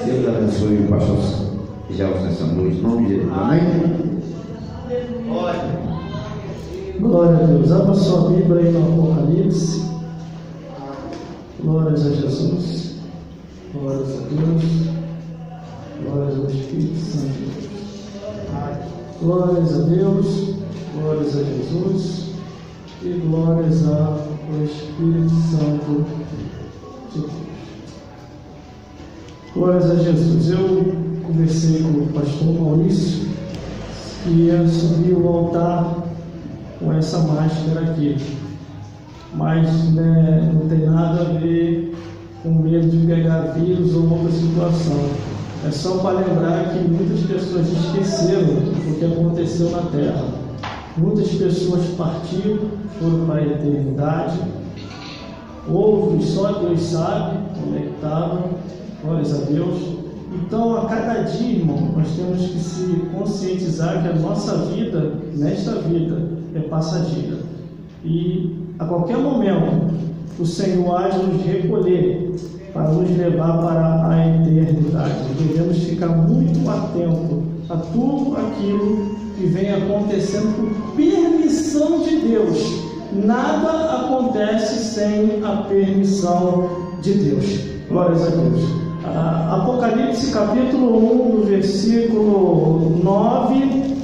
Deus abençoe o pastor Gelson nessa noite, em nome de Jesus. Amém? Glória a Deus. Abra sua Bíblia aí no Apocalipse. Glórias a Jesus. Glórias a Deus. Glórias ao Espírito Santo de Deus. Glórias a Deus. Glórias a Jesus. E glórias ao Espírito Santo de Deus. Glórias a Jesus. Eu conversei com o pastor Maurício que ia subir o altar com essa máscara aqui, mas não tem nada a ver com medo de pegar vírus ou outra situação. É só para lembrar que muitas pessoas esqueceram o que aconteceu na Terra. Muitas pessoas partiram, foram para a eternidade. Outros, só Deus sabe onde é que estavam. Glórias a Deus. Então, a cada dia, irmão, nós temos que se conscientizar que a nossa vida, nesta vida, é passageira. E a qualquer momento, o Senhor há de nos recolher para nos levar para a eternidade. Devemos ficar muito atentos a tudo aquilo que vem acontecendo por permissão de Deus. Nada acontece sem a permissão de Deus. Glórias a Deus. Apocalipse capítulo 1, do versículo 9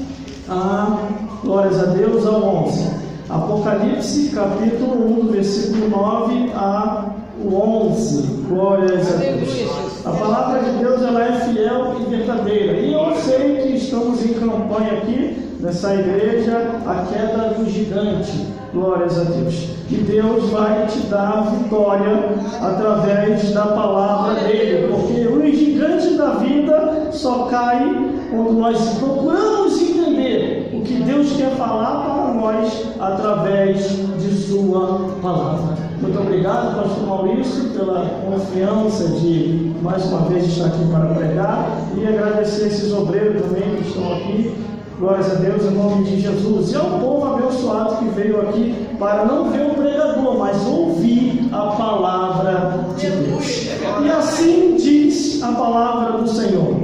glórias a Deus, ao 11. Apocalipse capítulo 1, do versículo 9 ao 11. Glórias a Deus. A palavra de Deus, ela é fiel e verdadeira. E eu sei que estamos em campanha aqui nessa igreja, a queda do gigante. Glórias a Deus. E Deus vai te dar vitória através da palavra dele, porque o gigante da vida só cai quando nós procuramos entender o que Deus quer falar para nós através de sua palavra. Muito obrigado, pastor Maurício, pela confiança de mais uma vez estar aqui para pregar, e agradecer esses obreiros também que estão aqui. Glórias a Deus, em nome de Jesus. E ao povo abençoado que veio aqui para não ver o pregador, mas ouvir a palavra de Deus. E assim diz a palavra do Senhor.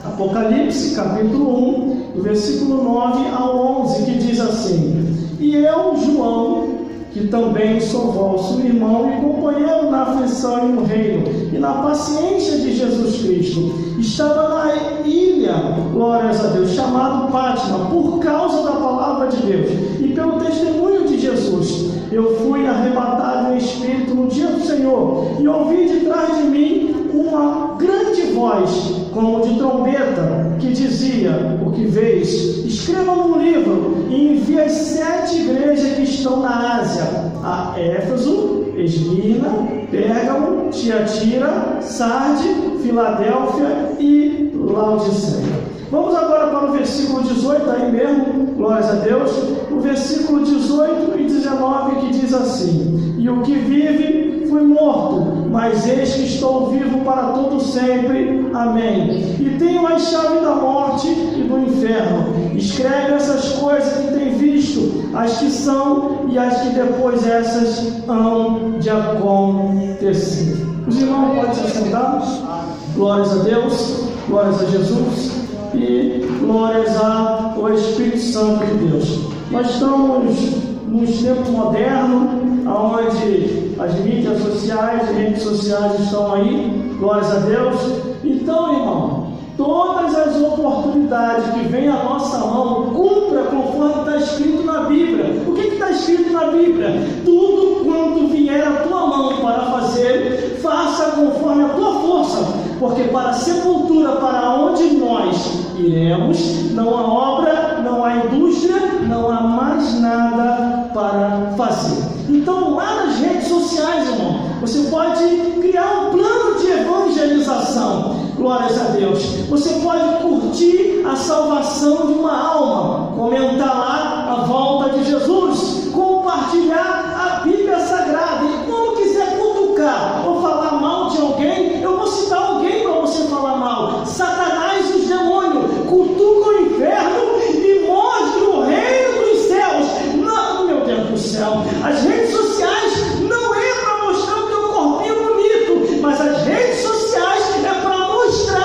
Apocalipse, capítulo 1, do versículo 9 ao 11, que diz assim: E eu, João, que também sou vosso irmão e companheiro na aflição e no reino, e na paciência de Jesus Cristo, estava na ilha, glórias a Deus, chamado Pátmos, por causa da palavra de Deus, e pelo testemunho de Jesus. Eu fui arrebatado em espírito no dia do Senhor, e ouvi de trás de mim uma grande voz, como de trombeta, que dizia: o que vês, escreva num livro, e envia as 7 igrejas que estão na Ásia, a Éfeso, Esmirna, Pérgamo, Tiatira, Sarde, Filadélfia e Laodiceia. Vamos agora para o versículo 18, aí mesmo, glórias a Deus, o versículo 18 e 19, que diz assim: E o que vive foi morto, mas eis que estou vivo para todo sempre. Amém. E tenho a chave da morte e do inferno. Escreve essas coisas que tem visto, as que são e as que depois essas hão de acontecer. Os irmãos podem se assentar? Glórias a Deus, glórias a Jesus e glórias ao Espírito Santo de Deus. Nós estamos nos tempos modernos, onde as mídias sociais e redes sociais estão aí, glórias a Deus. Então, irmão, todas as oportunidades que vêm à nossa mão, cumpra conforme está escrito na Bíblia. O que está escrito na Bíblia? Tudo quanto vier à tua mão para fazer, faça conforme a tua força, porque para a sepultura, para onde nós iremos, não há obra, não há indústria, não há mais nada para fazer. Então, lá nas redes sociais, irmão, você pode criar um plano de evangelização. Glórias a Deus. Você pode curtir a salvação de uma alma, comentar lá a volta de Jesus, compartilhar a Bíblia Sagrada. E quando quiser cutucar ou falar mal de alguém, eu vou citar alguém para você falar mal. Satanás e os demônios cutucam o inferno e mostram o reino dos céus. Não, meu Deus do céu. As redes sociais não é para mostrar o teu corpinho bonito, mas as redes sociais é para mostrar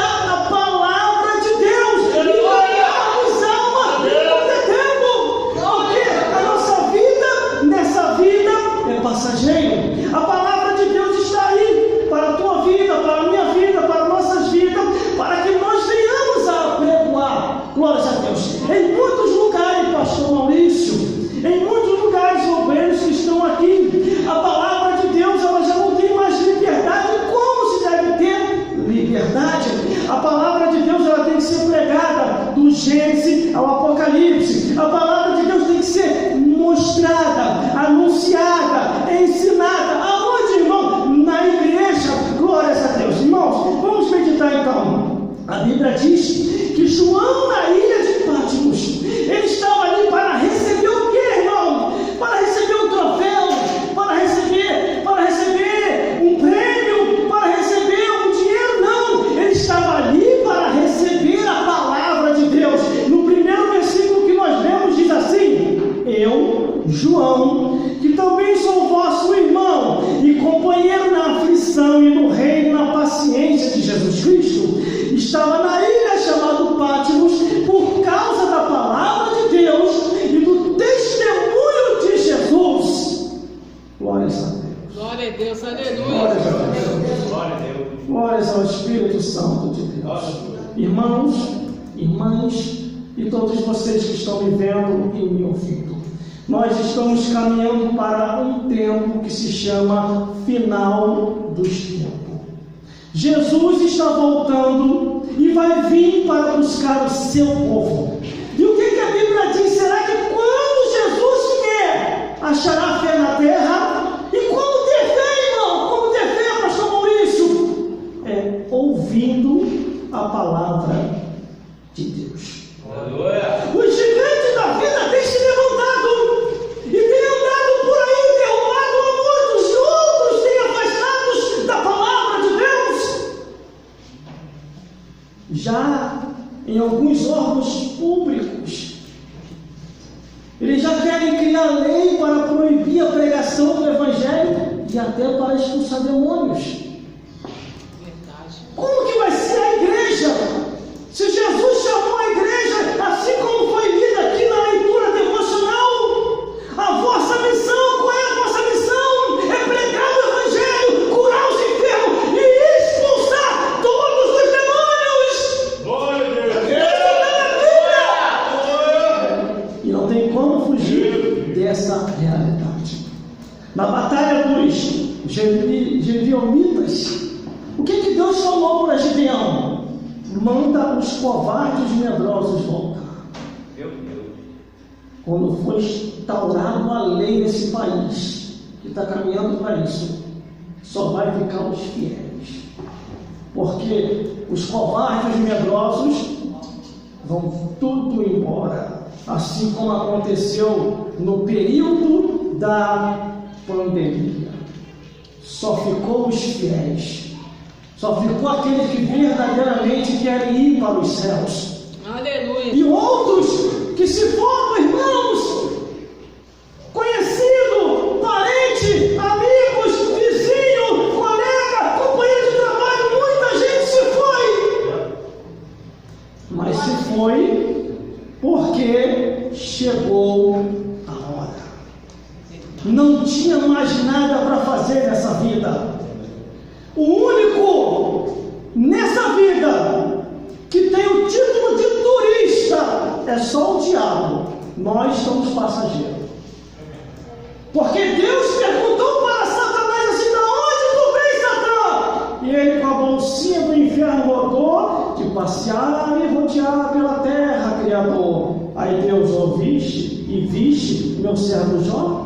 diz que João, na ilha de Patmos, ele estava ali para receber o quê, irmão? Para receber um troféu, para receber um prêmio, para receber um dinheiro. Não, ele estava ali para receber a palavra de Deus. No primeiro versículo que nós lemos diz assim: eu, João, que também sou vosso irmão e companheiro na aflição e no reino, na paciência de Jesus Cristo, estava na ilha chamada Patmos por causa da palavra de Deus e do testemunho de Jesus. Glórias a Deus. Glória a Deus, aleluia. Glórias a Deus. Glórias ao Espírito Santo de Deus. Irmãos, irmãs e todos vocês que estão me vendo e me ouvindo, nós estamos caminhando para um tempo que se chama final dos tempos. Jesus está voltando e vai vir para buscar o seu povo. E o que a Bíblia diz? Será que quando Jesus vier, achará fé na terra? E como ter fé, irmão? Como ter fé, pastor Maurício? É ouvindo a palavra de Deus. Aleluia. Os gigantes da vida têm se levantado e têm andado por aí, derrubado a muitos, e outros têm afastados da palavra de Deus. Já em alguns órgãos públicos, eles já querem criar lei para proibir a pregação do Evangelho e até para expulsar demônios. Como que vai ser a igreja? Se Jesus chamou a igreja, assim como foi lida aqui na leitura devocional, a vossa missão, qual é a vossa missão? É pregar o Evangelho, curar os enfermos e expulsar todos os demônios. Glória a Deus. Isso está na Bíblia. E não tem como fugir dessa realidade. Na batalha dos Gibeonitas, o que Deus falou para Gideão? Manda os covardes medrosos voltar. Meu Deus. Quando foi instaurada a lei nesse país, que está caminhando para isso, só vai ficar os fiéis. Porque os covardes medrosos vão tudo embora. Assim como aconteceu no período da pandemia. Só ficou os fiéis. Só ficou aqueles que verdadeiramente querem ir para os céus. Aleluia. E outros que se foram, irmãos, conhecido, parente, amigos, vizinho, colega, companheiro de trabalho, muita gente se foi. Mas se foi porque chegou a hora. Não tinha mais nada para fazer nessa vida. O único nessa vida que tem o título de turista é só o diabo. Nós somos passageiros. Porque Deus perguntou para Satanás assim: da onde tu vem, Satã? E ele, com a bolsinha do inferno, rodou de passear e rodear pela terra, Criador. Aí Deus: ouviste e viste meu servo Jó?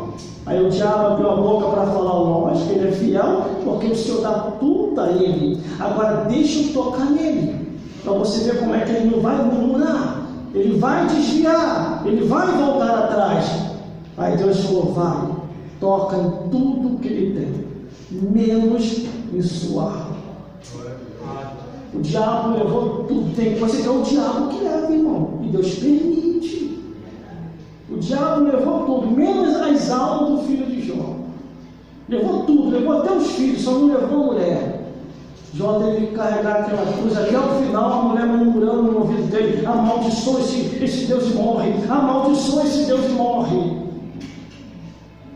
Aí o diabo abriu a boca para falar: lógico, ele é fiel, porque o Senhor dá tudo a ele. Agora deixa eu tocar nele, para você ver como é que ele não vai murmurar, ele vai desviar, ele vai voltar atrás. Aí Deus falou: vai, toca em tudo que ele tem, menos em sua alma. O diabo levou tudo. Tem coisa que é o diabo que leva, irmão, e Deus permite. O diabo levou tudo, menos as almas do filho de Jó. Levou tudo, levou até os filhos, só não levou a mulher. Jó teve que carregar aquela cruz até o final, a mulher murmurando no ouvido dele: amaldiçoa esse Deus e morre, amaldiçoa esse Deus e morre.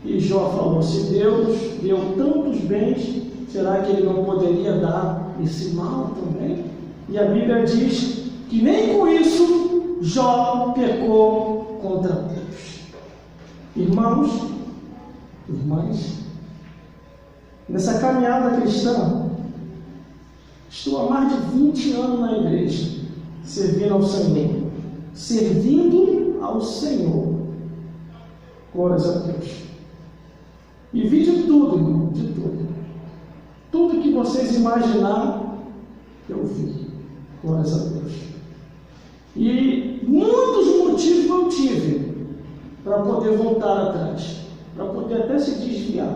E Jó falou: se Deus deu tantos bens, será que ele não poderia dar esse mal também? E a Bíblia diz que nem com isso Jó pecou contra Deus. Irmãos, irmãs, nessa caminhada cristã, estou há mais de 20 anos na igreja, servindo ao Senhor. Servindo ao Senhor. Glórias a Deus. E vi de tudo, irmão, de tudo. Tudo que vocês imaginaram, eu vi. Glórias a Deus. para poder voltar atrás, para poder até se desviar.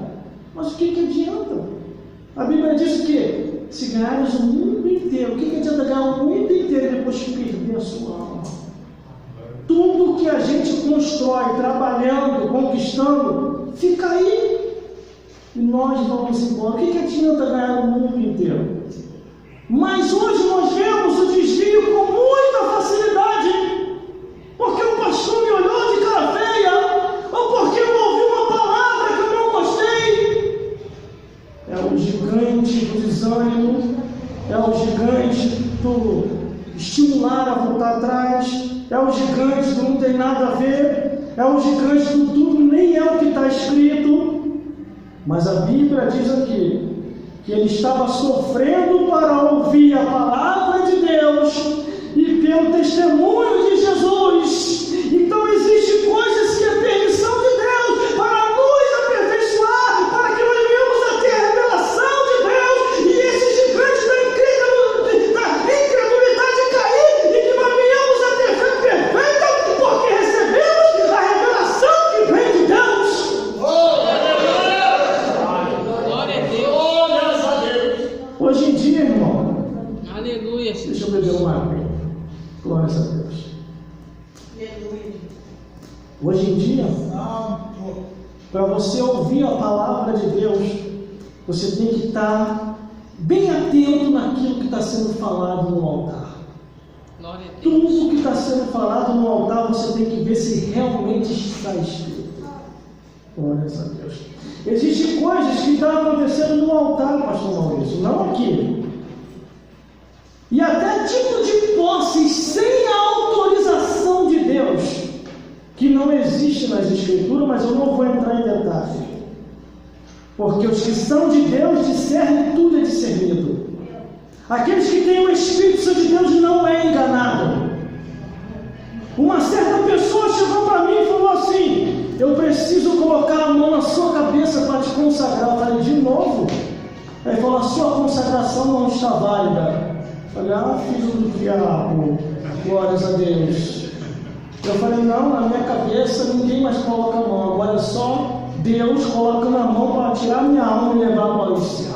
Mas o que adianta? A Bíblia diz que se ganharmos o mundo inteiro, o que adianta ganhar o mundo inteiro e depois perder a sua alma? Tudo que a gente constrói, trabalhando, conquistando, fica aí e nós vamos embora. O que adianta ganhar o mundo inteiro? Mas hoje nós vemos o desvio com muita facilidade, porque o pastor me olhou de cara feia, ou porque eu ouvi uma palavra que eu não gostei. É o gigante do desânimo, é o gigante do estimular a voltar atrás, é o gigante do não tem nada a ver, é o gigante do tudo nem é o que está escrito. Mas a Bíblia diz aqui que ele estava sofrendo para ouvir a palavra de Deus e pelo testemunho de Jesus. Então existem coisas que é permissão de Deus para nos aperfeiçoar, para que nós venhamos a ter a revelação de Deus e esse gigante da incredulidade cair e que nós venhamos a ter fé perfeita, porque recebemos a revelação que vem de Deus. Glória a Deus. Hoje em dia, irmão, Aleluia. deixa eu beber uma água. Glória a Deus. Hoje em dia, para você ouvir a palavra de Deus, você tem que estar bem atento naquilo que está sendo falado no altar. Glória a Deus. Tudo que está sendo falado no altar, você tem que ver se realmente está escrito. Glória a Deus. Existem coisas que estão acontecendo no altar, pastor Maurício, não aqui. E até tipo de posses sem a autorização de Deus, que não existe nas Escrituras, mas eu não vou entrar em detalhe. Porque os que são de Deus discernem tudo é discernido. Aqueles que têm o Espírito Santo de Deus não é enganado. Uma certa pessoa chegou para mim e falou assim: eu preciso colocar a mão na sua cabeça para te consagrar. Eu falei: de novo? Aí falou: a sua consagração não está válida. Eu falei: filho do diabo, glórias a Deus. Eu falei: não, na minha cabeça ninguém mais coloca a mão, agora é só Deus colocando a mão para tirar minha alma e levar para os céus.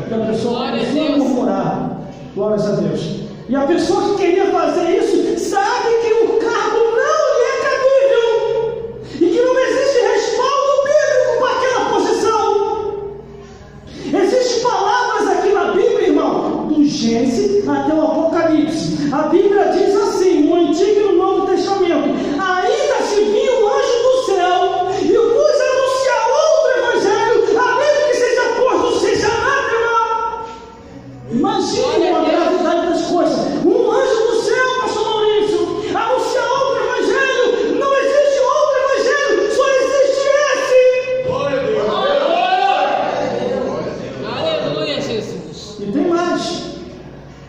E a pessoa começou a murmurar, glórias a Deus. E a pessoa que queria fazer isso sabe que o cargo não lhe é cabível e que não existe respaldo bíblico para aquela posição. Existem palavras aqui na Bíblia, irmão, do Gênesis até o Apocalipse. A Bíblia diz assim, no Antigo e no Novo Testamento: ainda se viu um anjo do céu e vos anunciar outro evangelho, a menos que seja posto, seja anátema. Imagine a gravidade das coisas. Um anjo do céu, pastor Maurício, anunciar outro evangelho. Não existe outro evangelho, só existe esse. Aleluia, Jesus. E tem mais.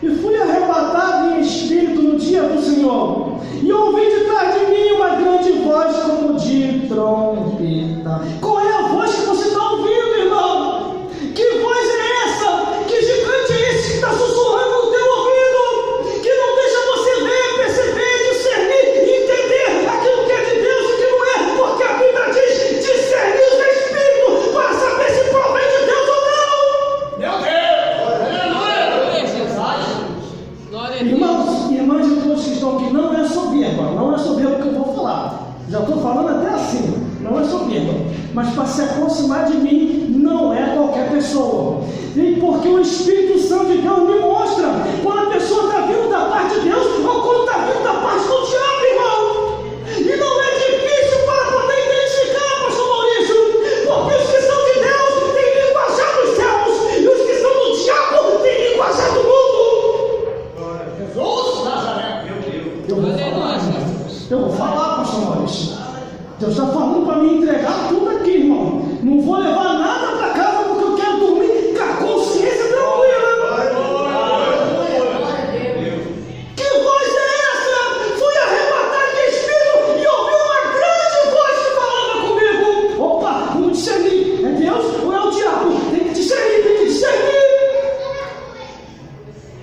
E fui arrebatado em espírito no dia do Senhor, e ouvi de trás de mim uma grande voz como de trombeta. Qual é a voz que você está ouvindo, irmão? Que voz é essa? Que gigante é esse que está sussurrando no teu ouvido? Que não deixa você ver, perceber, discernir, entender aquilo que é de Deus e que não é? Porque a Bíblia diz: discernir os espíritos para saber se provém de Deus ou não. Meu Deus! Aleluia, Jesus. Glória a Deus. Irmãos e irmãs de todos que estão aqui, não é soberba, não é soberba que eu vou falar. Já estou falando até assim, não é soberba. Mas para se aproximar de mim, não é qualquer pessoa. E porque o Espírito Santo de Deus me mostra quando a pessoa está vindo da parte de Deus ou quando está vindo da parte do diabo, irmão. E não é difícil para poder identificar, pastor Maurício, porque os que são de Deus têm linguajar dos céus e os que são do diabo têm linguajar do mundo. Jesus Nazaré! Meu Deus! Eu vou falar, pastor Maurício. Deus está falando para me entregar tudo aqui, irmão. Não vou levar nada para casa porque eu quero dormir com a consciência tranquila. Que voz é essa? Fui arrebatado de espírito e ouvi uma grande voz que falava comigo. Opa, vamos discernir. É Deus ou é o diabo? Tem que discernir, tem que discernir.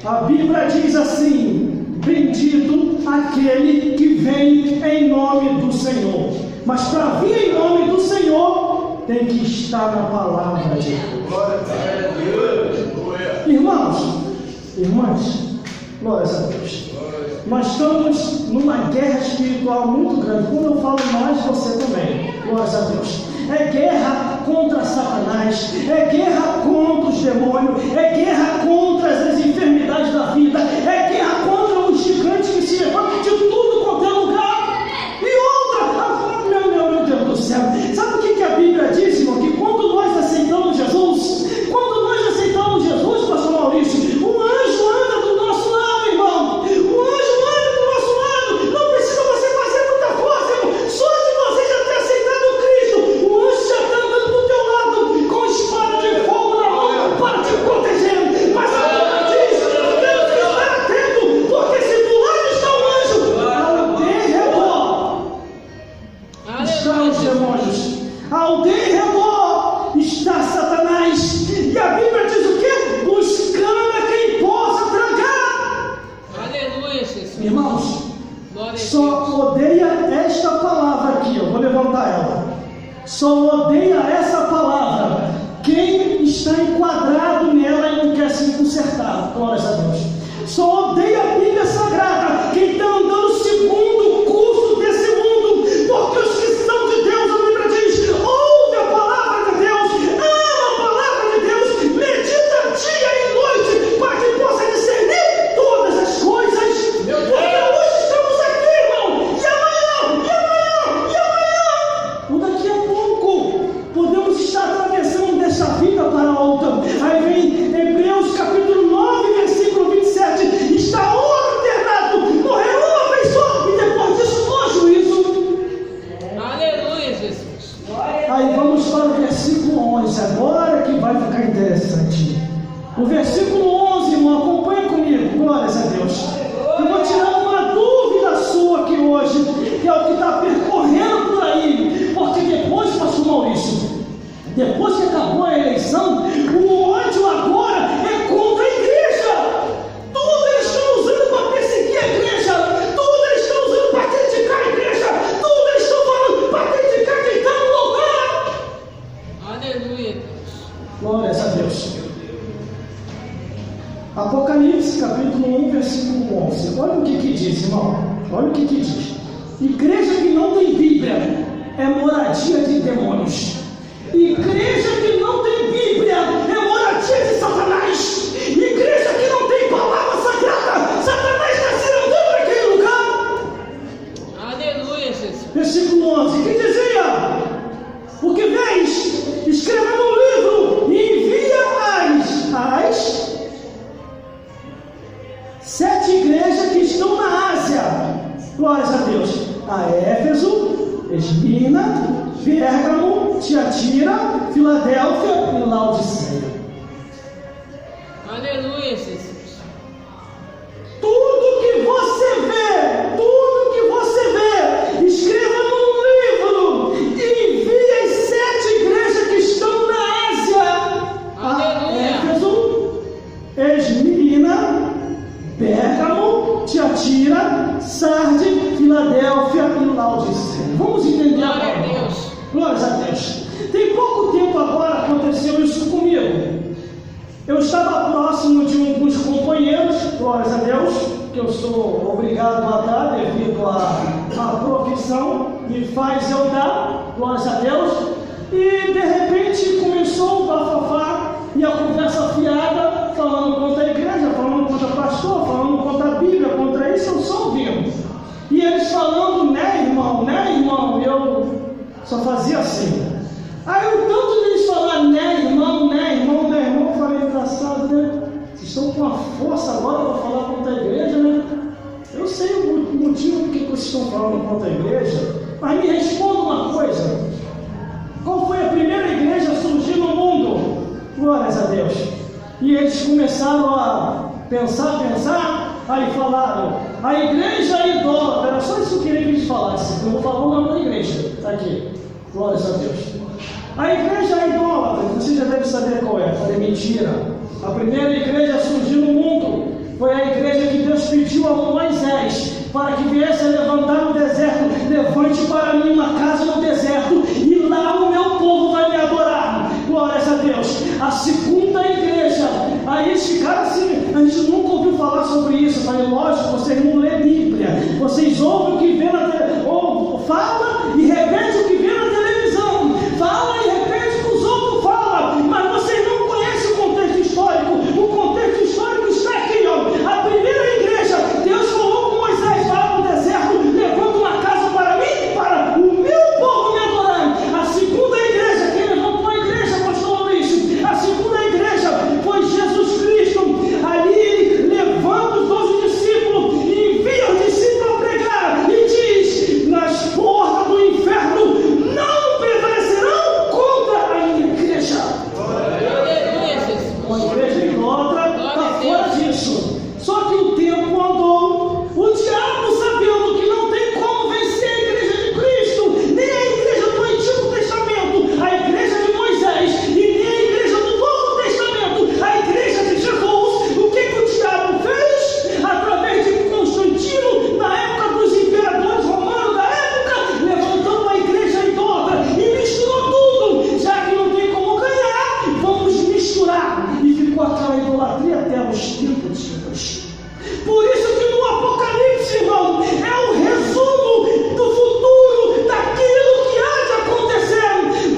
A Bíblia diz assim: bendito aquele que vem em nome do Senhor. Mas para vir em nome do Senhor, tem que estar na palavra de Deus. Irmãos, irmãs, glórias a Deus. Nós estamos numa guerra espiritual muito grande. Quando eu falo nós, você também. Glórias a Deus. É guerra contra Satanás, é guerra contra os demônios, é guerra contra as enfermidades da vida, é guerra contra os gigantes que se levantam de tudo quanto é lugar. E outra, meu Deus do céu, sabe o que a Bíblia diz, irmão? Que quando nós aceitamos Jesus, pastor Maurício, o anjo anda do nosso lado, irmão. O anjo anda do nosso lado. Não precisa você fazer muita força, irmão. Só de você já ter aceitado Cristo, o anjo já está andando do teu lado com espada de fogo na mão para te proteger. Mas a Bíblia diz que temos que estar atento, porque se do lado está o anjo, ao derredor estão os demônios, ao derredor está Satanás. E a Bíblia diz o quê? Buscando a quem possa trancar. Aleluia, Jesus. Irmãos, Glória a só Deus. odeia esta palavra aqui, eu vou levantar ela. Só odeia essa palavra quem está enquadrado nela e não quer se consertar. Glórias a Deus. Só odeia a Bíblia Sagrada quem está andando segundo o curso desse mundo, porque os que são de Deus, a Bíblia diz, ouve a palavra de Deus, ama a palavra de Deus, medita dia e noite, para que possa discernir todas as coisas. Porque hoje estamos aqui, irmão, e amanhã, ou daqui a pouco, podemos estar atravessando dessa vida para outra. Aí vem Hebreus capítulo 9, versículo 27, está ordenado morrer uma vez só, e depois disso no juízo. Aleluia, Jesus. Aí vamos para o versículo 11, agora que vai ficar interessante. O versículo 11, irmão, acompanha comigo, glórias a Deus. Eu vou tirar uma dúvida sua aqui hoje, que é o que está percorrendo por aí, porque depois, pastor Maurício, depois que acabou a eleição, o ódio agora é contra a igreja. Tudo eles estão usando para perseguir a igreja, tudo eles estão usando para criticar a igreja, tudo eles estão falando para criticar quem está no lugar. Aleluia, Deus. Glórias a Deus. Apocalipse capítulo 1, versículo 11. Olha o que diz, irmão. Olha o que diz. Igreja que não tem Bíblia é moradia de demônios. Igreja que não tem Bíblia é moradia de Satanás. Igreja que não tem palavra sagrada, Satanás está se andando naquele lugar. Aleluia, Jesus. Versículo 11, que dizia: o que vês, escreva no livro e envia as 7 igrejas que estão na Ásia. Glórias a Deus. A Éfeso, Esmirna, Pérgamo, Tiatira, Filadélfia e Laodiceia. Aleluia, Jesus. Tudo que você vê, escreva num livro e envie as 7 igrejas que estão na Ásia. Aleluia. A Éfeso, Esmirna, Pérgamo, Tiatira, Sarde, Filadélfia e Laodiceia. Vamos entender Glória a agora. Deus. Glórias a Deus. Tem pouco tempo agora aconteceu isso comigo. Eu estava próximo de alguns companheiros, glórias a Deus, que eu sou obrigado a dar devido à profissão me faz eu dar, glórias a Deus. E de repente começou o bafafá e a conversa fiada, falando contra a igreja, falando contra o pastor, falando contra a Bíblia, contra isso, eu só ouvindo. E eles falando, né irmão, eu só fazia assim. Aí o tanto deles falar, né irmão, eu falei, engraçado, né? Vocês estão com a força agora para falar contra a igreja, né? Eu sei o motivo do que vocês estão falando contra a igreja, mas me responda uma coisa. Qual foi a primeira igreja a surgir no mundo? Glórias a Deus. E eles começaram a pensar, aí falaram, a igreja é idólatra. Era só isso que eu queria que eles falassem. Eu vou falar o nome da igreja, está aqui. Glórias a Deus. A igreja é idólatra, você já deve saber qual é. Eu falei, mentira. A primeira igreja a surgir no mundo foi a igreja que Deus pediu a Moisés para que viesse a levantar no deserto deserto, levante para mim uma casa no deserto, e lá o meu povo vai me adorar. Glórias a Deus. A segunda igreja, aí eles ficaram assim, a gente nunca ouviu falar sobre isso. Eu falei, lógico, vocês não lêem Bíblia, vocês ouvem o que vê na televisão, ou fala e repete o que vê na televisão, fala e repete o que os outros falam, mas vocês não conhecem o contexto histórico. O contexto histórico está aqui, ó. A primeira igreja, Deus falou com Moisés lá no deserto, levanta uma casa para mim, para o meu povo me adorar. A segunda igreja, quem levantou a igreja, pastor Luiz? A segunda igreja foi Jesus Cristo. Ali ele levanta os 12 discípulos e envia os discípulos a pregar e diz: nas portas do inferno não prevalecerão contra a minha igreja. Uma igreja idólatra está fora disso. Só que o tempo andou, o diabo, sabendo que não tem como vencer a igreja de Cristo, nem a igreja do Antigo Testamento, a igreja de Moisés, e nem a igreja do Novo Testamento, a igreja de Jesus. O que o diabo fez? Através de Constantino, na época dos imperadores romanos da época, levantou a igreja idólatra e misturou tudo. Já que não tem como ganhar, vamos misturar. E ficou aquela idolatria até os tempos de Deus. Por isso que no Apocalipse, irmão, é o resumo do futuro, daquilo que há de acontecer.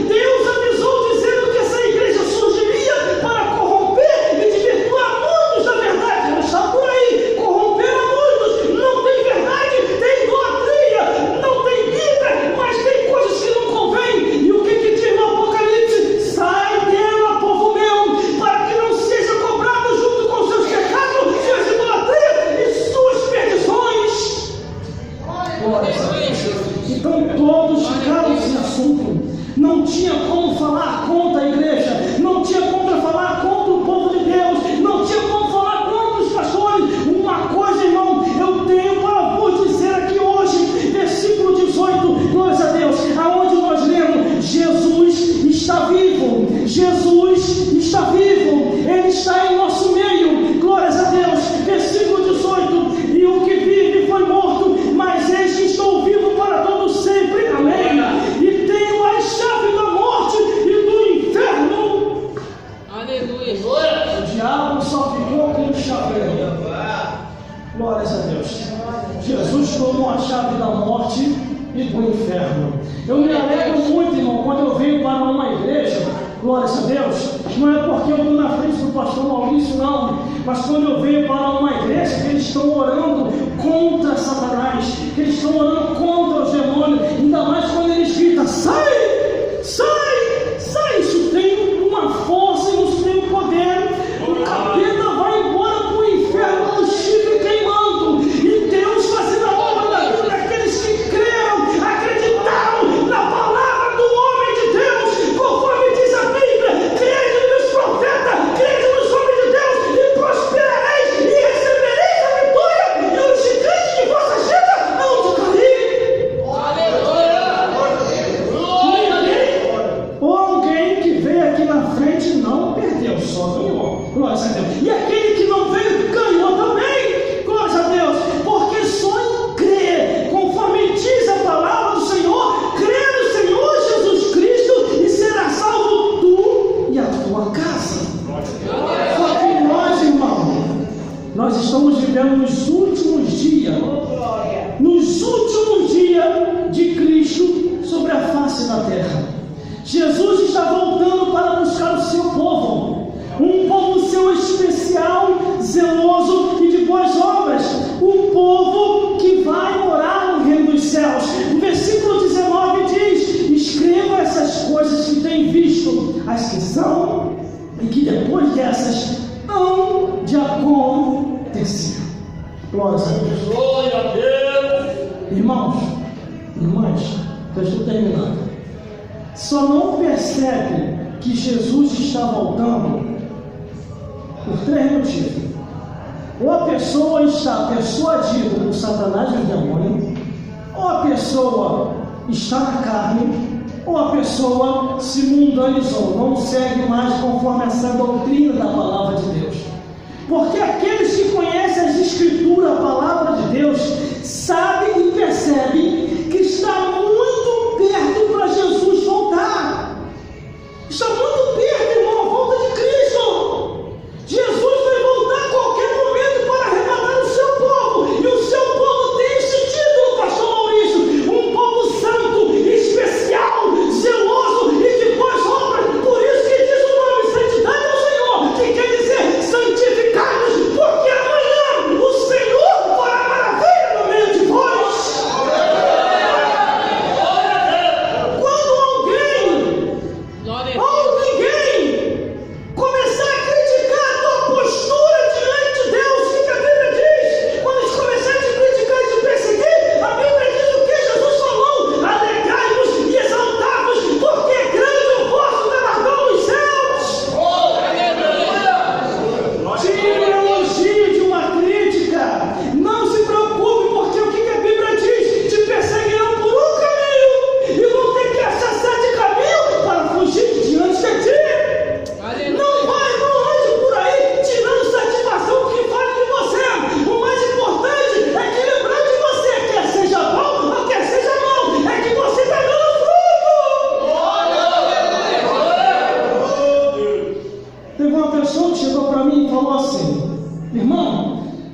Deus avisou dizendo que essa igreja surgiria para corromper e desvirtuar muitos da verdade. Ela está por aí, corromper a muitos. Não tem verdade, tem idolatria, não tem Bíblia, mas tem coisas que não convêm. E o que diz no Apocalipse? Sai dela, povo meu, para que não seja cobrado junto com seus pecados, suas idolatrias e suas perdições. Então todos ficaram sem assunto. Não tinha como falar contra a igreja, não tinha como falar contra o povo de Deus, não tinha como falar contra os pastores. Uma coisa, irmão, eu tenho para vos dizer aqui hoje, versículo 18, glórias a Deus, aonde nós lemos: Jesus está vivo, Jesus está vivo, Ele está em nosso meio, glórias a Deus. Versículo 18: e o que vive foi morto, mas eis que estou vivo para todo sempre, amém, e tenho a chave da morte e do inferno. Aleluia. O diabo só ficou com o chaveiro. Glórias a Deus. Jesus tomou a chave da morte e do inferno. Eu me alegro muito, irmão, quando eu venho para uma igreja, glórias a Deus, não é porque eu estou na frente do pastor Maurício, não, mas quando eu venho para uma igreja que eles estão orando contra Satanás, que eles estão orando contra os demônios, ainda mais quando eles gritam: sai, sai, sai. Isso tem uma força, isso tem um poder. O capeta vai embora para o inferno com o chifre queimando, e Deus fazendo a obra da vida daqueles que creram, acreditaram na palavra do homem de Deus, conforme diz a Bíblia: crede nos profetas, crede nos homens de Deus, e prosperareis e recebereis a vitória, e os gigantes de vossa vida não te cair. Ou alguém que veio aqui na frente não perdeu, só ganhou. Glórias a Deus. E aquele que não veio ganhou também. Glórias a Deus. Porque só em crer, conforme diz a palavra do Senhor, crê no Senhor Jesus Cristo e será salvo tu e a tua casa. Só que nós, irmão, nós estamos vivendo nos últimos dias. Nos últimos dias de Cristo sobre a face da terra. Jesus está voltando para buscar o seu povo, um povo seu especial, zeloso e de boas obras, um povo que vai morar no reino dos céus. O versículo 19 diz: escreva essas coisas que tem visto, as que são e que depois dessas hão de acontecer. Glória a Deus. Glória a Deus. Irmãos, irmãs, eu estou terminando. Só não percebe que Jesus está voltando por 3 motivos. Ou a pessoa está persuadida por Satanás e os demônios, ou a pessoa está na carne, ou a pessoa se mundanizou, não segue mais conforme essa doutrina da palavra de Deus. Porque aqueles que conhecem as Escrituras, a palavra de Deus, sabem e percebem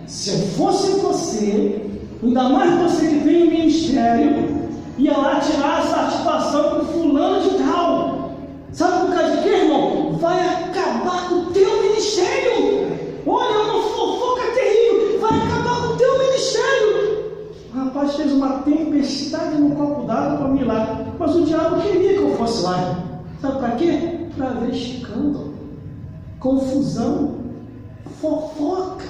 Se eu fosse você, ainda mais você que tem um ministério, ia lá tirar a satisfação com fulano de tal. Sabe por causa de quê, irmão? Vai acabar com o teu ministério. Olha, uma fofoca terrível. Vai acabar com o teu ministério. O rapaz fez uma tempestade no copo d'água para milagre. Mas o diabo queria que eu fosse lá. Sabe para quê? Para ver escândalo, confusão, fofoca,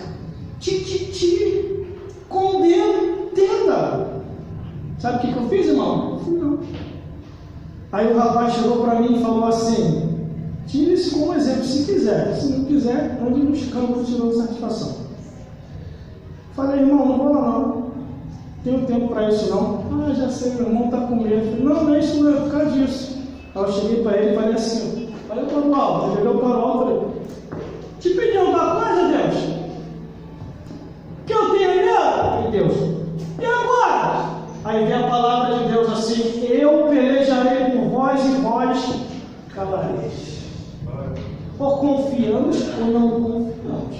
tititi, contenda. Sabe o que eu fiz, irmão? Eu fui não. Aí o rapaz chegou para mim e falou assim: tire isso como exemplo se quiser. Se não quiser, ande nos campos tirando satisfação. Falei, irmão, não vou lá não. Tenho tempo para isso não. Ah, já sei, meu irmão está com medo. Falei, não é isso não, é por causa disso. Aí eu cheguei para ele e falei assim: olha o Paulo, eu joguei o Paulo, falei, te pedi alguma coisa, Deus? Que eu tenho medo? E Deus, e agora? Aí vem a palavra de Deus assim: eu pelejarei por vós e vós calareis. Ou confiamos ou não confiamos.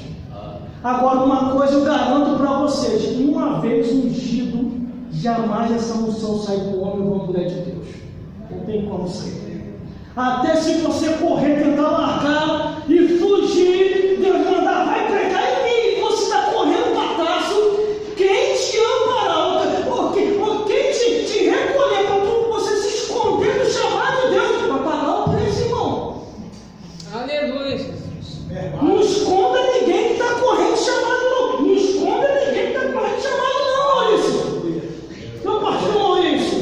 Agora, uma coisa eu garanto para vocês: uma vez ungido, jamais essa unção sai do homem ou da mulher de Deus. Não tem como sair. Até se você correr, tentar largar e fugir, Deus mandar, vai pregar em mim, você está correndo para traço. Quem te ampará? Ou quem te recolher para você se esconder do chamado de Deus? Vai pagar o preço, irmão. Aleluia, Jesus. Não esconda ninguém que está correndo chamado, não. Não esconda ninguém que está correndo chamado, não, Maurício. Meu pastor Maurício,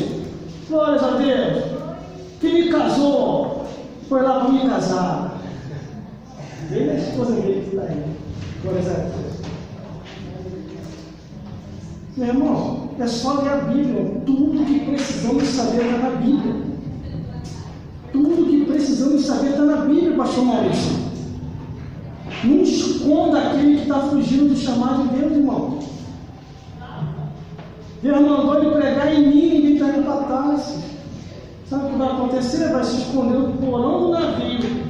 glórias a Deus, que me casou, foi lá para me casar. Ele é a esposa dele que está aí. Glórias a Deus. Meu irmão, é só ler a Bíblia. Tudo que precisamos saber está na Bíblia. Tudo que precisamos saber está na Bíblia, pastor Maurício. Não esconda aquele que está fugindo do chamado de Deus, irmão. Deus mandou ele pregar em mim, ninguém está indo para trás. Sabe o que vai acontecer? Vai se esconder no porão do navio.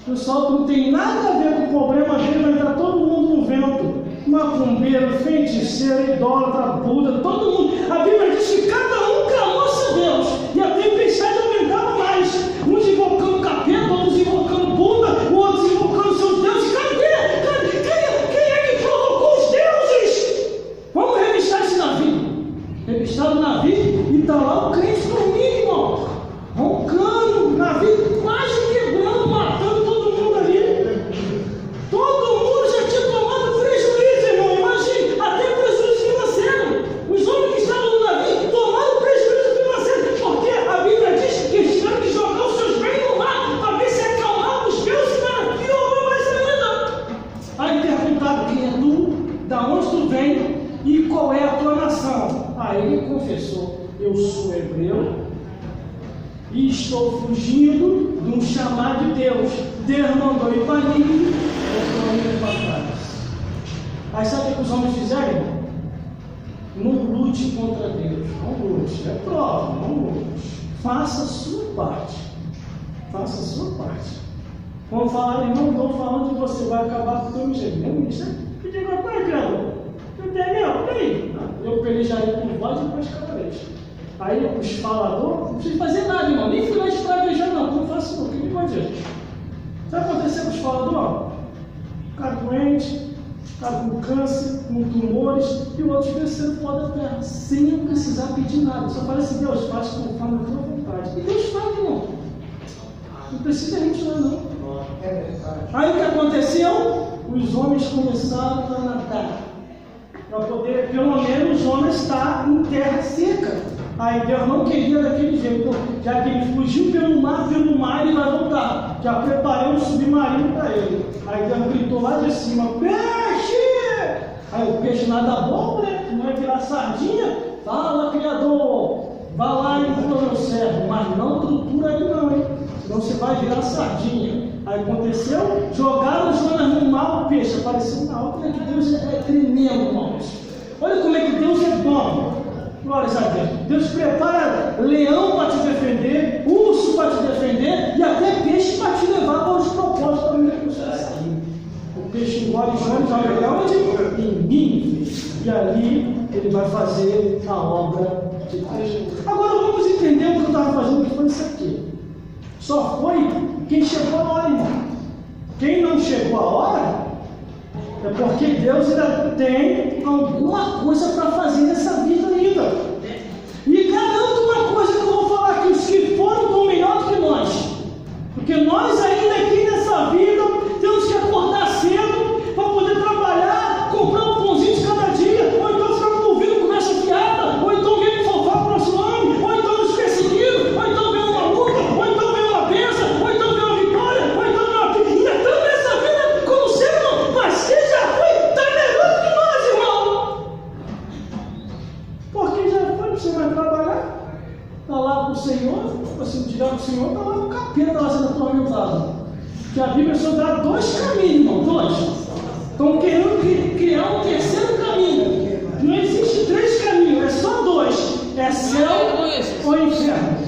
O pessoal não tem nada a ver com o problema dele, vai entrar todo mundo no vento. Macumbeiro, feiticeiro, idólatra, Buda, todo mundo. A Bíblia diz que cada um clamou a seu Deus. E a tempestade aumentava mais. Uns invocando capeta, outros invocando Buda, outros invocando seus deuses. Cadê? Quem é que provocou os deuses? Vamos revistar esse navio. Revistar o navio e está lá o crente dormindo, irmão. Roncando, o navio quase quebrando, matando todo mundo ali. Todo mundo já tinha tomado prejuízo, irmão. Imagine, até prejuízo financeiro. Os homens que estavam no navio tomaram prejuízo financeiro, porque a Bíblia diz que eles tiveram que jogar os seus bens no mar para ver se acalmava os deuses, cara. Piorou mais ainda. Aí perguntaram: quem é tu? Da onde tu vem? E qual é a tua nação? Aí ele confessou: eu sou hebreu e estou fugindo de um chamado de Deus. Deus mandou ir para mim, eu estou indo para trás. Aí sabe o que os homens fizeram? Não lute contra Deus, não lute, é prova, não lute. Faça a sua parte. Faça a sua parte. Quando falar, irmão, estou falando que você vai acabar com o teu jeito. Meu ministro, que diga uma coisa, criador. Entendeu? Peraí. Eu pelejarei por vós e depois calareis. Aí os faladores, não precisa fazer nada, irmão. Nem fui lá espravejar, não faço não. O que me pode dizer? Sabe o que aconteceu com os faladores? O cara doente, o cara com câncer, com tumores, e o outro descendo fora da terra, sem eu precisar pedir nada. Só fala assim: Deus, faz conforme a tua vontade. E Deus faz, irmão. Não precisa a gente lá, não. Aí o que aconteceu? Os homens começaram a nadar, para poder, pelo menos, os homens estar em terra seca. Aí Deus não queria daquele jeito, já que ele fugiu pelo mar ele vai voltar. Já preparei um submarino para ele. Aí Deus gritou lá de cima: peixe! Aí o peixe nada bom, né? Não é virar sardinha. Fala, criador, vá lá e pula meu servo, mas não tortura ele não, hein? Senão você vai virar sardinha. Aí aconteceu, jogaram Jonas no mar, o peixe apareceu na alta. Olha que Deus é tremendo, irmãos. Olha como é que Deus é bom. Glórias a Deus. Deus prepara leão para te defender, urso para te defender e até peixe para te levar para os propósitos para onde você sair. O peixe engole Jonas, joga ele aonde? e ali ele vai fazer a obra de Deus. Agora vamos entender o que eu estava fazendo, que foi isso aqui. Só foi quem chegou a hora, irmão. Quem não chegou a hora, é porque Deus ainda tem alguma coisa para fazer nessa vida ainda. E garanto uma coisa que eu vou falar aqui: os que foram estão melhor do que nós. Porque nós ainda aqui nessa vida temos que acordar cedo para poder trabalhar, comprar um pãozinho de cada dia, ou então ficar ouvindo conversa fiada, ou então vendo fofoca para o nosso nome, ou então nos perseguindo, ou então vendo uma luta, ou então vendo uma bênção, ou então vendo uma vitória, ou então vendo uma... Ainda estamos nessa vida como ser, irmão, mas quem já foi está melhor do que nós, irmão. Porque já foi, você vai trabalhar, está lá com o Senhor, assim, tirar com o Senhor, está lá com o capeta lá sendo atormentado. Que a Bíblia só dá dois caminhos, irmão, dois. Estão querendo criar um terceiro caminho. Não existe três caminhos, é só dois. É céu ou inferno.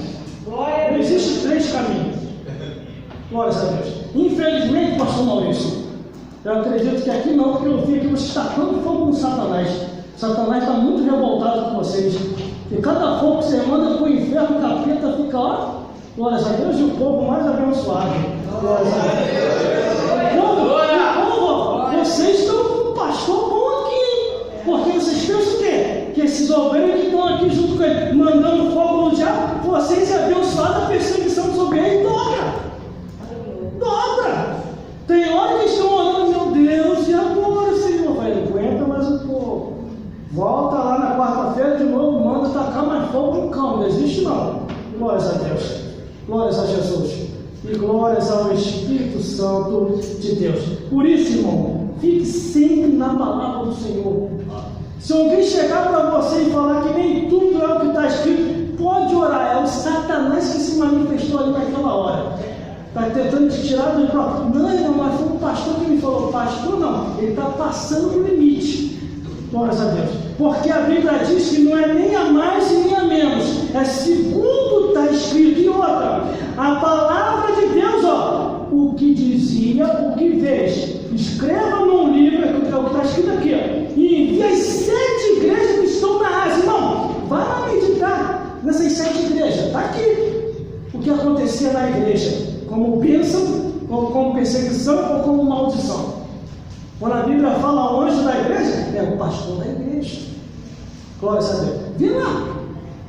Não existe três caminhos. Glórias a Deus. Infelizmente, pastor Maurício, eu acredito que aqui não, porque eu vi que você está dando fogo com Satanás. Satanás está muito revoltado com vocês. E cada fogo que você manda para o inferno, o capeta fica, ó, glórias a Deus, e o povo mais abençoado. Glórias a Deus. Povo, vocês estão com um pastor bom aqui. Porque vocês pensam o quê? Que esses obreiros que estão aqui junto com ele, mandando fogo no diabo, vocês é abençoado, a perseguição dos obreiros dobra. Dobra. Tem hora que estão orando, meu Deus, e agora, Senhor? Vai, aguenta mais um pouco. Volta lá na quarta-feira de novo, manda tacar mais fogo no cão. Não existe não. Glórias a Deus. Glórias a Jesus. E glórias ao Espírito Santo de Deus. Por isso, irmão, fique sempre na palavra do Senhor. Se alguém chegar para você e falar que nem tudo é o que está escrito, pode orar. É o Satanás que se manifestou ali naquela hora. Está tentando te tirar do próprio. Não, irmão, mas foi um pastor que me falou. Pastor não, ele está passando do limite. Glórias a Deus. Porque a Bíblia diz que não é nem a mais e nem a menos. É segundo está escrito. E outra, a palavra de Deus, ó, o que dizia, o que fez. Escreva num livro, é o que está escrito aqui, ó, e envie as 7 igrejas que estão na Ásia. Irmão, vai lá meditar nessas 7 igrejas. Está aqui o que acontecia na igreja, como bênção, ou como perseguição, ou como maldição. Quando a Bíblia fala o anjo da igreja, é o pastor da igreja. Glória a Deus. Vê lá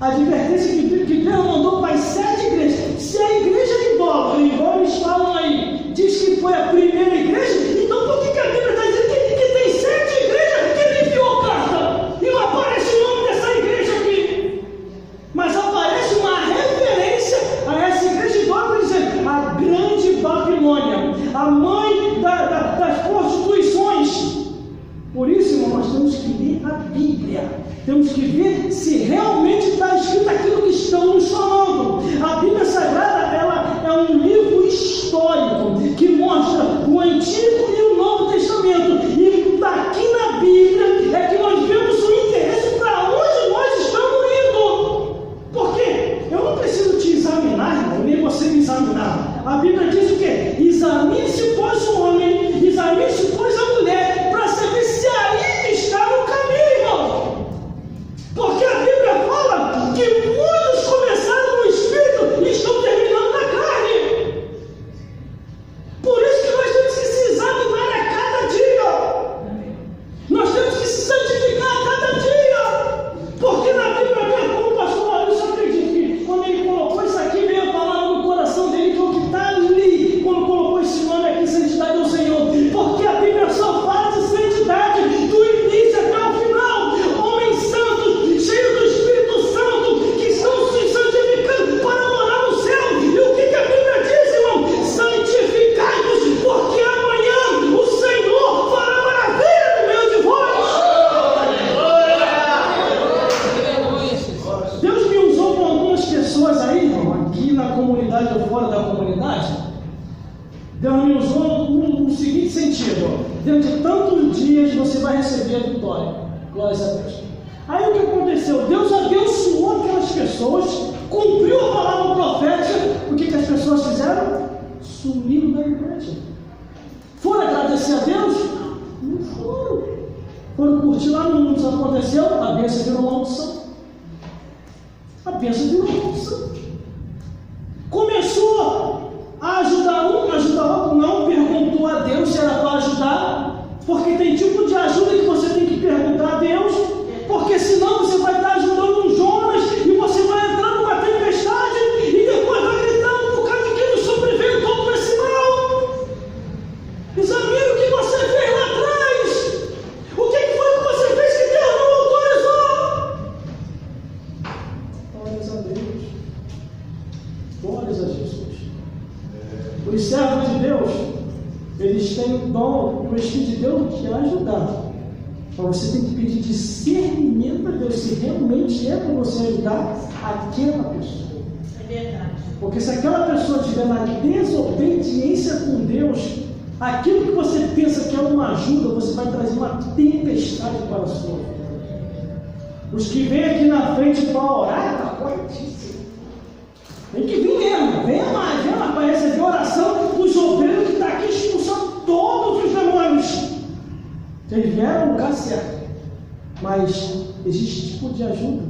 a advertência que Deus mandou para as 7 igrejas. Se a igreja de idólatra, igual eles falam aí, diz que foi a primeira igreja, então por que a Bíblia está dizendo que tem 7 igrejas que ele enviou carta? E não aparece o nome dessa igreja aqui. Mas aparece uma referência a essa igreja idólatra dizendo a grande Babilônia, a mãe das prostituições. Por isso, irmão, nós temos que ler a Bíblia. Temos que ver se realmente está escrito aquilo que estão nos falando. A Bíblia Sagrada, ela é um livro histórico que mostra o Antigo e o Novo Testamento. E daqui na Bíblia é que nós vemos o interesse para onde nós estamos indo. Por quê? Eu não preciso te examinar, irmão, nem você me examinar. A Bíblia diz o quê? Examine-se, pois, o homem, examine-se, pois, a mulher, para saber se aí está no caminho, irmão. Porque a Bíblia fala que muitos começaram no Espírito e estão terminando na carne. Por isso que nós temos que se examinar a cada dia. Nós temos que se santificar a cada dia. Porque na Bíblia, como o pastor Maurício acredita que quando ele colocou isso aqui, veio a palavra no coração dele, que é o que está ali, quando colocou esse nome aqui, santidade ao Senhor. Porque a Bíblia só fala de santidade do início até o final. Homens santos, cheios do Espírito Santo, que estão se santificando para morar no céu. E o que a Bíblia diz, irmão? Santificai-vos, porque amanhã o Senhor fará maravilha no meio de vós. Deus me usou com algumas pessoas aí, irmão, aqui na comunidade ou fora da comunidade. Deus me usou no seguinte sentido: dentro de tantos dias você vai receber a vitória. Glória a Deus. Aí o que aconteceu? Deus abençoou aquelas pessoas, cumpriu a palavra profética. O que as pessoas fizeram? Sumiram da igreja. Foram agradecer a Deus? Não foram. Foram curtir lá no mundo, sabe o que aconteceu? A bênção virou maldição. A bênção virou maldição. Começou a ajudar um, ajudar outro, não perguntou a Deus se era para ajudar, porque tem tipo de ajuda que você tem que perguntar a Deus, porque senão você vai estar ajudando um Jonas e você vai entrar numa tempestade e depois vai gritar um bocado de quem não sobreviveu todo esse mal. Examine o que você fez lá atrás. O que foi que você fez que Deus não autorizou? Glórias a Deus. Glórias a Jesus. Os servos de Deus, eles têm o dom, o Espírito de Deus de ajudar. Mas você tem que pedir discernimento a Deus se realmente é para você ajudar aquela pessoa. É verdade. Porque se aquela pessoa estiver na desobediência com Deus, aquilo que você pensa que é uma ajuda, você vai trazer uma tempestade para a sua vida. Os que vêm aqui na frente para orar, está corretíssimo. Tem que vir mesmo, venha mais, para receber oração dos obreiros que está aqui expulsando todos os demônios. Eles vieram no lugar certo, mas existe tipo de ajuda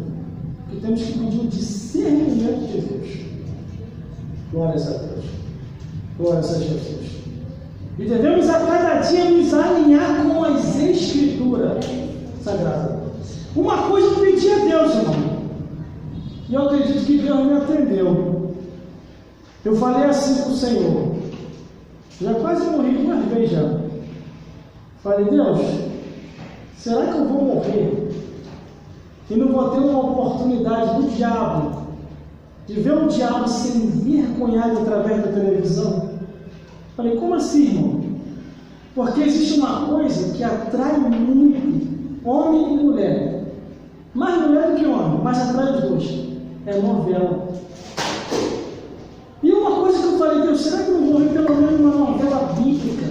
que temos que pedir o discernimento de Deus. Glórias a Deus, glórias a Jesus. E devemos a cada dia nos alinhar com as Escrituras Sagradas. Uma coisa eu pedi a Deus, irmão, e eu acredito que Deus me atendeu. Eu falei assim para o Senhor, já quase morri 2 vezes já. Falei, Deus, será que eu vou morrer e não vou ter uma oportunidade do diabo de ver o diabo ser envergonhado através da televisão? Falei, como assim, irmão? Porque existe uma coisa que atrai muito homem e mulher. Mais mulher do que homem, mas atrai os dois. É novela. E uma coisa que eu falei, Deus, será que eu não vou ver pelo menos uma novela bíblica?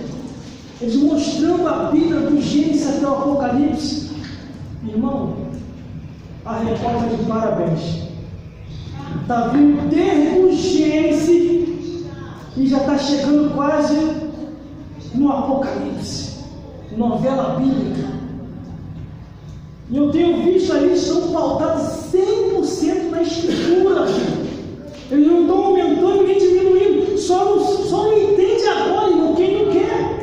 Eles mostrando a Bíblia do Gênesis até o Apocalipse. Irmão, a Record está de parabéns. Está vindo desde o Gênesis e já está chegando quase no Apocalipse. Novela bíblica. E eu tenho visto ali, estão pautados 100% na Escritura. Eles não estão aumentando nem diminuindo. Só não entende agora, irmão, quem não quer.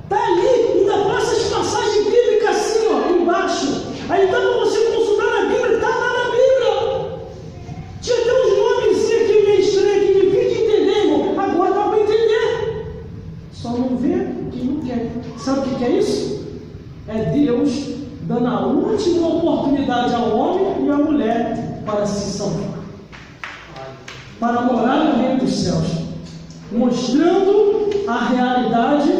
Está ali, ainda passa as passagens bíblicas assim, ó, embaixo. Aí dá para você consultar na Bíblia, está lá na Bíblia. Tinha até uns nomes aqui meio estranhos, que me fica de entender, irmão. Agora dá para entender. Só não vê quem não quer. Sabe o que é isso? É Deus dando a última oportunidade ao homem e à mulher para se salvar. Para morar no reino dos céus. Mostrando a realidade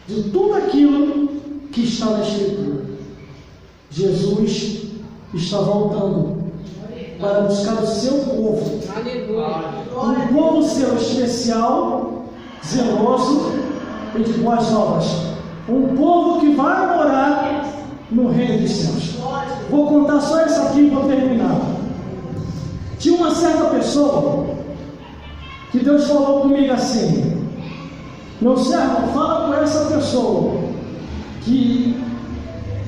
de tudo aquilo que está na Escritura. Jesus está voltando para buscar o seu povo. Um povo seu especial, zeloso e de boas obras. Um povo que vai morar no reino dos céus. Vou contar só isso aqui e vou terminar. Tinha uma certa pessoa que Deus falou comigo assim: meu servo, fala com essa pessoa que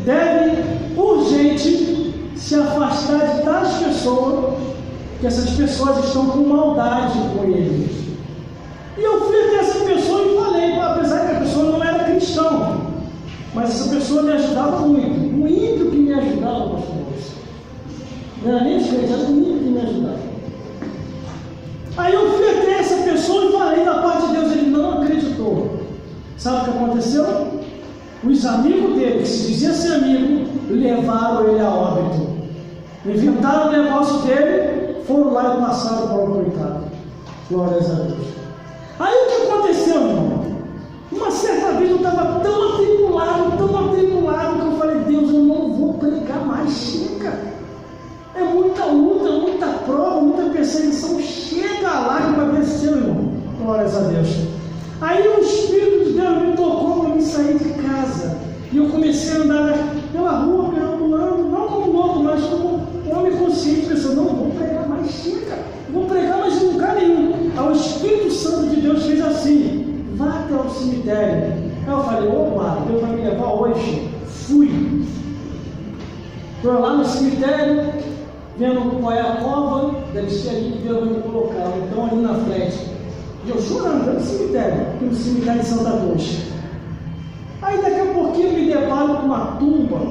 deve urgente se afastar de tais pessoas, que essas pessoas estão com maldade com ele. E eu fui até essa pessoa e falei, apesar que a pessoa não era cristã, mas essa pessoa me ajudava muito. O ímpio que me ajudava, pastor. Não era nem os crentes, era o ímpio que me ajudava. Aí eu fui até essa pessoa e falei da parte de Deus, ele não acreditou. Sabe o que aconteceu? Os amigos dele, que se diziam ser amigo, levaram ele a óbito. Inventaram o negócio dele, foram lá e passaram para o coitado. Glórias a Deus. Aí o que aconteceu, irmão? Uma certa vez eu estava tão atribulado, que eu falei, Deus, eu não vou pregar mais, chega. É muita luta, muita prova, muita perseguição, chega lá que vai descer, irmão. Glórias a Deus. Aí o Espírito de Deus me tocou para me sair de casa. E eu comecei a andar pela rua, perambulando, não como louco, mas como homem consciente, pensando, não vou pregar mais, chega. Não vou pregar mais em lugar nenhum. Aí o Espírito Santo de Deus fez assim, vá até o cemitério. Aí eu falei, opa, Deus vai me levar hoje, Estou lá no cemitério, vendo qual é a cova, deve ser ali que Deus vai me colocar. Então, ali na frente. E eu chorando, no cemitério, aqui no cemitério de Santa Cruz. Aí, daqui a pouquinho, eu me deparo com uma tumba.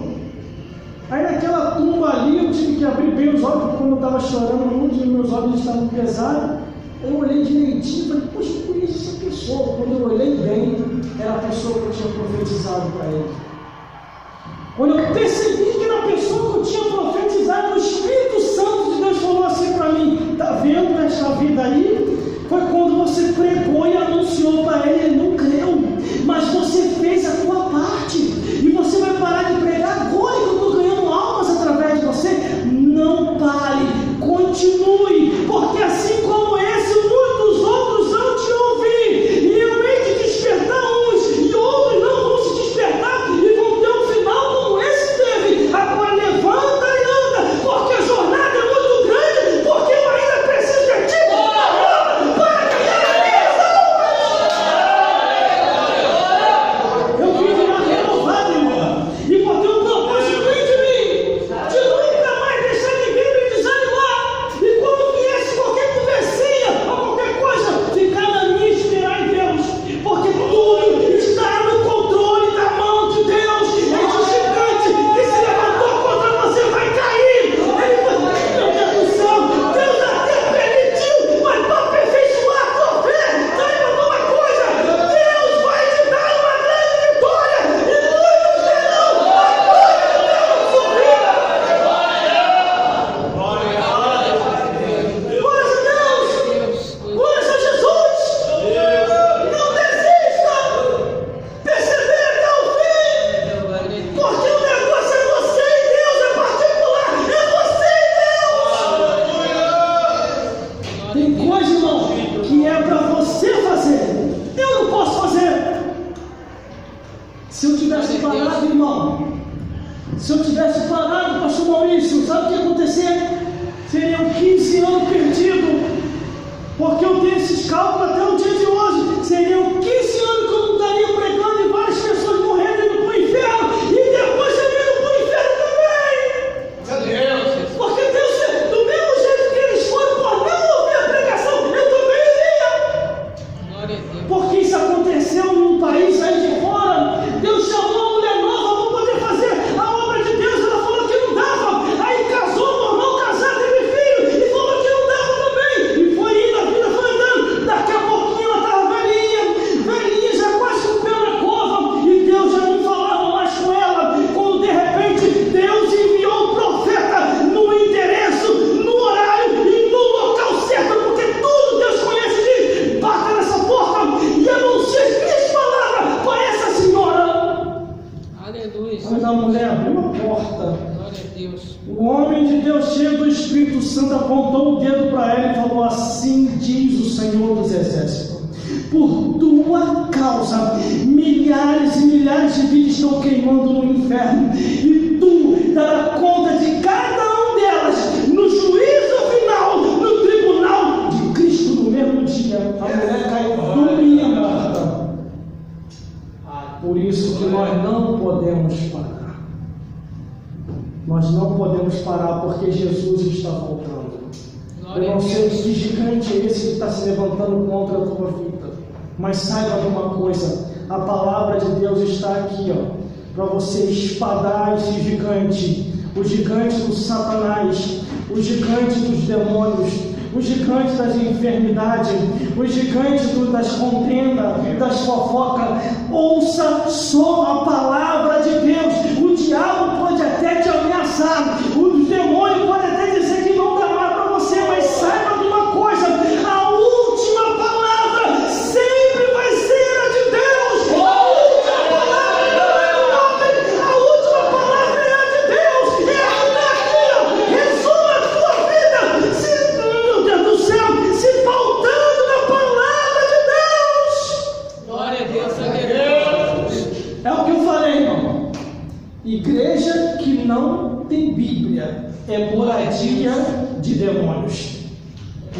Aí, naquela tumba ali, eu tive que abrir bem os olhos, porque quando eu estava chorando muito, meus olhos estavam pesados. Eu olhei direitinho e falei, poxa, eu conheço essa pessoa. Quando eu olhei bem, era a pessoa que eu tinha profetizado para ele. Quando eu percebi que era a pessoa que eu tinha profetizado, o Espírito Santo de Deus falou assim para mim: está vendo esta vida aí? Foi quando você pregou e anunciou para ele, ele não creu, mas você fez a tua parte, e você vai parar de pregar agora que eu estou ganhando almas através de você. Não pare, continue, porque assim como esse, muitos outros vão te ouvir, e eu hei de despertar uns, e outros não vão se despertar, e vão ter um final como esse teve. Agora levanta e anda, porque a jornada é muito grande, porque eu ainda preciso de ti para ganhar a bênção. Eu vim de uma renovada, irmão, e botei um propósito em mim, de nunca mais deixar ninguém me desanimar, e quando viesse qualquer conversinha ou qualquer coisa, ficar na minha e esperar em Deus, porque tudo está no controle da mão de Deus. Esse gigante que se levantou contra você vai cair. Ele vai, meu Deus do céu, Deus até permitiu, mas para aperfeiçoar a tua fé, saiba de uma coisa: Deus vai te dar uma grande vitória, e muitos terão a glória de Deus na sua vida. Glória a Deus! Glória a Jesus! Não desista! Persevere até o fim! Porque o negócio é você e Deus, é particular! É você e Deus! Tem coisa, irmão, que é para você fazer. Eu não posso fazer. Se eu tivesse parado, irmão, se eu tivesse parado, pastor Maurício, sabe o que ia acontecer? Seriam 15 anos perdidos, porque eu tenho esses cálculos até o dia de hoje. Seriam 15 anos que eu não estaria pregando e várias pessoas morrendo indo para o inferno, e depois eu indo para o inferno também. Porque Deus, do mesmo jeito que eles foram por não ouvir a pregação, eu também iria. Glória a Deus. Porque isso aconteceu num país aí de fora. Deus chamou uma mulher nova para poder fazer a obra de Deus. Ela falou que não dava. Aí casou, normal, casado, teve filho, e falou que não dava também. E foi indo, a vida foi andando. Daqui a pouquinho ela estava velhinha, já quase com o pé na cova. E Deus já não falava mais com ela. Quando de repente Deus enviou o profeta no endereço, no horário e no local certo. Porque tudo Deus conhece. Diz: bata nessa porta e anuncia as minhas palavras para essa senhora. Aleluia. Quando a mulher abriu a porta, Glória a Deus. o homem de Deus, cheio do Espírito Santo, apontou o dedo para ela e falou: assim diz o Senhor dos Exércitos, por tua causa milhares e milhares de vidas estão queimando no inferno, e tu dará conta de cada um delas no juízo final, no tribunal de Cristo no mesmo dia. A mulher caiu durinha morta. Por isso que nós não podemos parar. Nós não podemos parar, porque Jesus está voltando. Eu não sei que gigante é esse que está se levantando contra a tua vida, mas saiba de uma coisa: a palavra de Deus está aqui, para você espadar esse gigante, o gigante do Satanás, o gigante dos demônios, o gigante das enfermidades, o gigante das contendas, das fofocas. Ouça só a palavra de Deus. O diabo pode até te ameaçar, os demônios podem até dizer que não dá mais para você, mas saiba de uma coisa: a última palavra sempre vai ser a de Deus. A última palavra não é do homem, a última palavra é a de Deus. É a que está aqui, resuma a tua vida, meu Deus do céu, se pautando na palavra de Deus. Glória a Deus. Aleluia. É o que eu falei, irmão. Igreja que não tem Bíblia é moradia de demônios.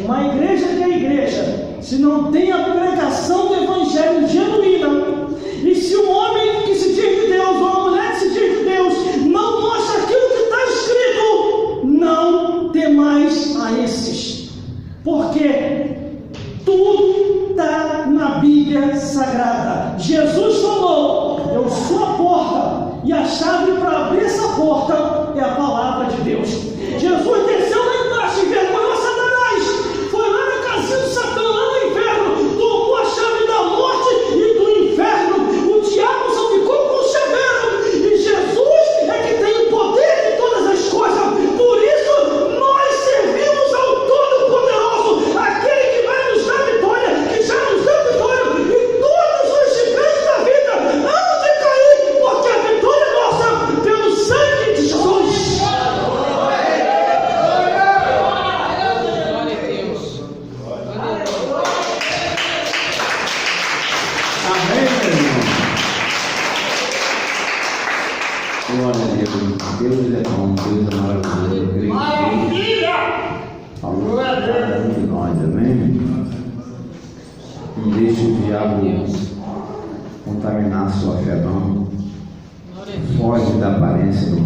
Uma igreja que é igreja, se não tem a pregação do evangelho genuína, e se um homem que se diz de Deus ou uma mulher que se diz de Deus não mostra aquilo que está escrito abrir essa porta é a palavra de Deus. Jesus desceu lá embaixo e vergonhou Satanás. Foi lá na casinha do Satã, lá no inferno, tomou a chave da morte e do inferno. O diabo só ficou com o chaveiro. E Jesus é que tem o poder de todas as coisas. Por isso, nós servimos ao Todo-Poderoso, aquele que vai nos dar vitória, que já nos deu vitória. E todos os gigantes da vida hão de cair, porque a vitória é nossa pelo sangue de Jesus. Glória a Deus. Amém, meu irmão. Glória a Deus. Deus é bom, Deus é maravilhoso. Deus Maravilha! falou para cada um de nós, amém? Não deixe o diabo contaminar a sua fé, não. Glória a Deus. Foge da aparência do